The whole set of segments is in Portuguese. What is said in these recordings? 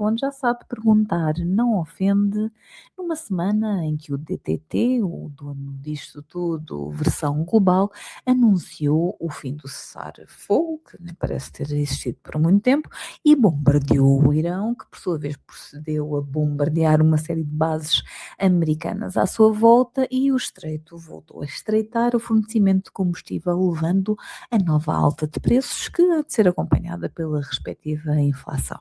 onde já sabe perguntar, não ofende, numa semana em que o DTT, o dono disto tudo, versão global, anunciou o fim do cessar-fogo, que nem parece ter existido por muito tempo, e bombardeou o Irão, que por sua vez procedeu a bombardear uma série de bases americanas à sua volta, e o estreito voltou a estreitar o fornecimento de combustível, levando a nova alta de preços, que há de ser acompanhada pela respectiva inflação.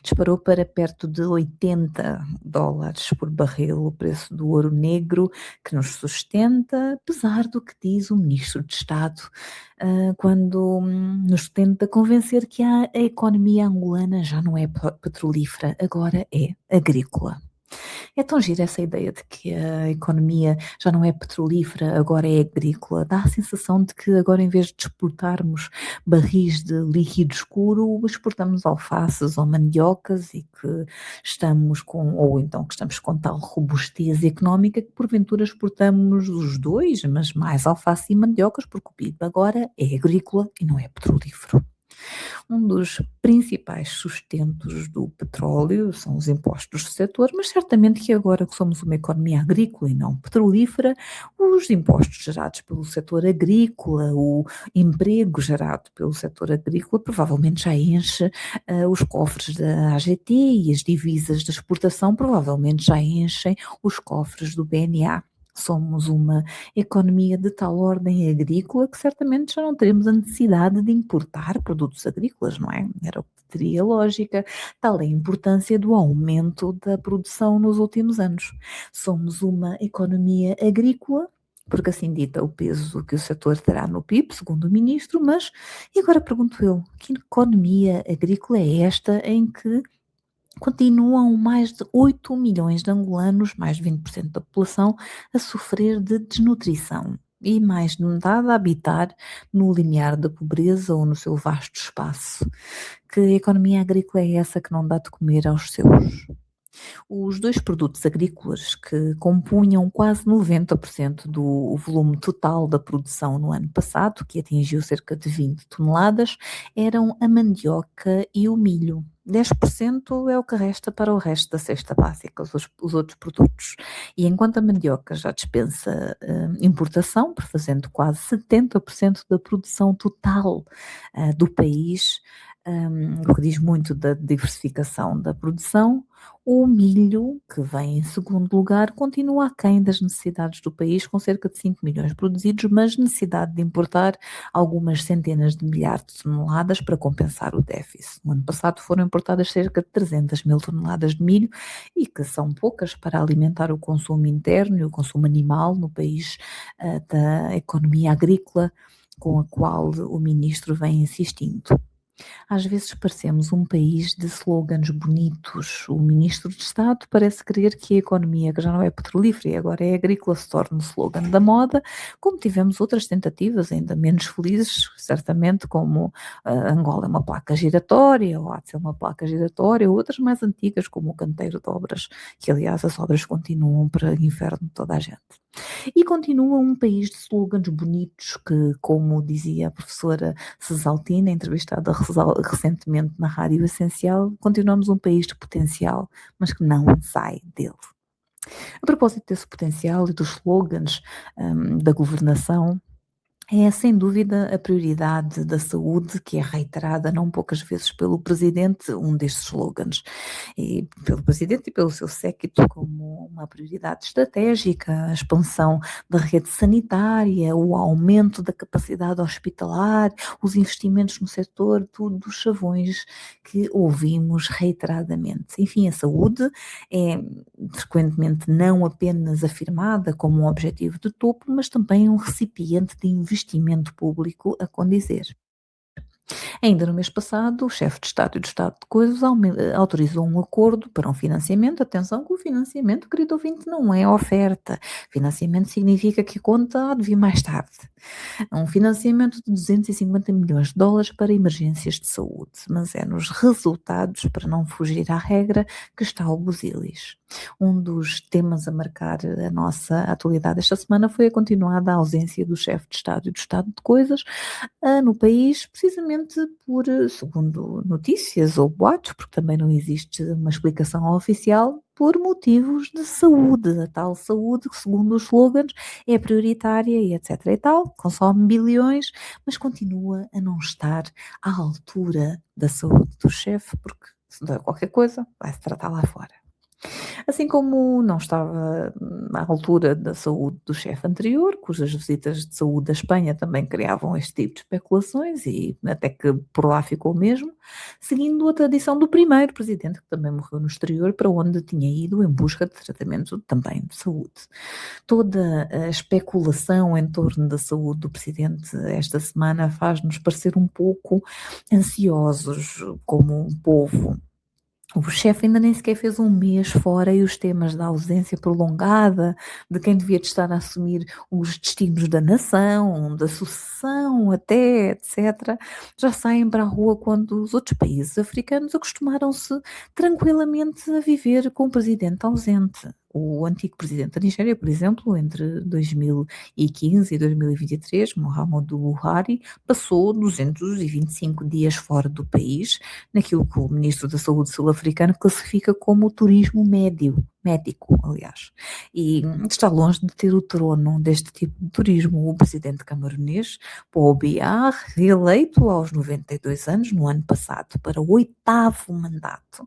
Disparou para perto de $80 por barril o preço do ouro negro que nos sustenta, apesar do que diz o Ministro de Estado, quando nos tenta convencer que a economia angolana já não é petrolífera, agora é agrícola. É tão gira essa ideia de que a economia já não é petrolífera, agora é agrícola. Dá a sensação de que agora, em vez de exportarmos barris de líquido escuro, exportamos alfaces ou mandiocas e que estamos com, ou então que estamos com tal robustez económica que porventura exportamos os dois, mas mais alface e mandiocas, porque o PIB agora é agrícola e não é petrolífero. Um dos principais sustentos do petróleo são os impostos do setor, mas certamente que agora que somos uma economia agrícola e não petrolífera, os impostos gerados pelo setor agrícola, o emprego gerado pelo setor agrícola, provavelmente já enche os cofres da AGT, e as divisas de exportação provavelmente já enchem os cofres do BNA. Somos uma economia de tal ordem agrícola que certamente já não teremos a necessidade de importar produtos agrícolas, não é? Era o que teria lógica, tal é a importância do aumento da produção nos últimos anos. Somos uma economia agrícola, porque assim dita o peso que o setor terá no PIB, segundo o ministro, mas, e agora pergunto eu, que economia agrícola é esta em que continuam mais de 8 milhões de angolanos, mais de 20% da população, a sofrer de desnutrição e mais de metade a habitar no limiar da pobreza ou no seu vasto espaço? Que economia agrícola é essa que não dá de comer aos seus? Os dois produtos agrícolas que compunham quase 90% do volume total da produção no ano passado, que atingiu cerca de 20 toneladas, eram a mandioca e o milho. 10% é o que resta para o resto da cesta básica, os outros produtos. E enquanto a mandioca já dispensa importação, prefazendo quase 70% da produção total do país, o que diz muito da diversificação da produção, o milho, que vem em segundo lugar, continua aquém das necessidades do país, com cerca de 5 milhões produzidos, mas necessidade de importar algumas centenas de milhares de toneladas para compensar o déficit. No ano passado foram importadas cerca de 300 mil toneladas de milho, e que são poucas para alimentar o consumo interno e o consumo animal no país, da economia agrícola, com a qual o ministro vem insistindo. Às vezes parecemos um país de slogans bonitos. O ministro de Estado parece querer que a economia, que já não é petrolífera e agora é agrícola, se torne o slogan da moda, como tivemos outras tentativas ainda menos felizes, certamente, como Angola é uma placa giratória, ou há de ser uma placa giratória, ou outras mais antigas, como o canteiro de obras, que aliás as obras continuam para o inferno de toda a gente. E continua um país de slogans bonitos que, como dizia a professora Cesaltina, entrevistada recentemente na Rádio Essencial, continuamos um país de potencial, mas que não sai dele. A propósito desse potencial e dos slogans da governação, é sem dúvida a prioridade da saúde, que é reiterada não poucas vezes pelo Presidente, um destes slogans, e pelo Presidente e pelo seu séquito como uma prioridade estratégica, a expansão da rede sanitária, o aumento da capacidade hospitalar, os investimentos no setor, tudo dos chavões que ouvimos reiteradamente. Enfim, a saúde é frequentemente não apenas afirmada como um objetivo de topo, mas também um recipiente de investimento público a condizer. Ainda no mês passado, o chefe de Estado e do Estado de Coisas autorizou um acordo para um financiamento. Atenção que o financiamento, querido ouvinte, não é oferta. Financiamento significa que a conta há de vir mais tarde. Um financiamento de 250 milhões de dólares para emergências de saúde, mas é nos resultados, para não fugir à regra, que está o busilis. Um dos temas a marcar a nossa atualidade esta semana foi a continuada ausência do chefe de Estado e do Estado de Coisas no país, precisamente simplesmente por, segundo notícias ou boatos, porque também não existe uma explicação oficial, por motivos de saúde. A tal saúde que, segundo os slogans, é prioritária e etc e tal, consome bilhões, mas continua a não estar à altura da saúde do chefe, porque se der qualquer coisa, vai-se tratar lá fora. Assim como não estava à altura da saúde do chefe anterior, cujas visitas de saúde à Espanha também criavam este tipo de especulações e até que por lá ficou mesmo, seguindo a tradição do primeiro presidente, que também morreu no exterior, para onde tinha ido em busca de tratamento também de saúde. Toda a especulação em torno da saúde do presidente esta semana faz-nos parecer um pouco ansiosos como um povo. O chefe ainda nem sequer fez um mês fora e os temas da ausência prolongada, de quem devia de estar a assumir os destinos da nação, da sucessão até, etc., já saem para a rua quando os outros países africanos acostumaram-se tranquilamente a viver com o presidente ausente. O antigo presidente da Nigéria, por exemplo, entre 2015 e 2023, Muhammadu Buhari, passou 225 dias fora do país, naquilo que o ministro da Saúde sul-africano classifica como o turismo médico, aliás. E está longe de ter o trono deste tipo de turismo. O presidente camerunês, Paul Biya, reeleito aos 92 anos, no ano passado, para o 8º mandato.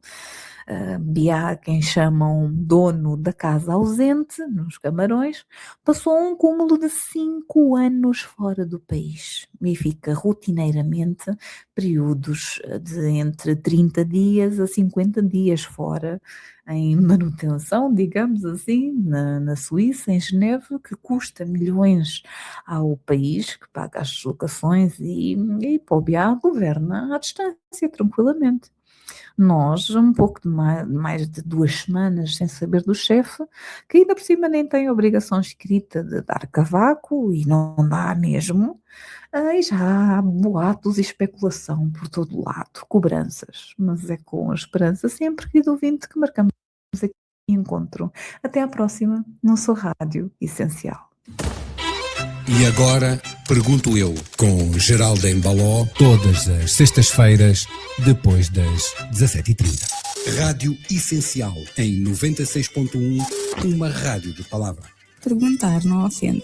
Biá, quem chamam dono da casa ausente, nos Camarões, passou um cúmulo de 5 anos fora do país e fica rotineiramente períodos de entre 30 dias a 50 dias fora, em manutenção, digamos assim, na Suíça, em Geneve, que custa milhões ao país, que paga as deslocações e Biá governa à distância, tranquilamente. Nós, um pouco de mais de 2 semanas sem saber do chefe, que ainda por cima nem tem obrigação escrita de dar cavaco, e não dá mesmo, e já há boatos e especulação por todo lado, cobranças, mas é com a esperança sempre, querido ouvinte, que marcamos aqui o encontro. Até à próxima, no seu Rádio Essencial. E agora, pergunto eu, com Geraldo Embaló, todas as sextas-feiras, depois das 17h30. Rádio Essencial, em 96.1, uma rádio de palavra. Perguntar não ofende.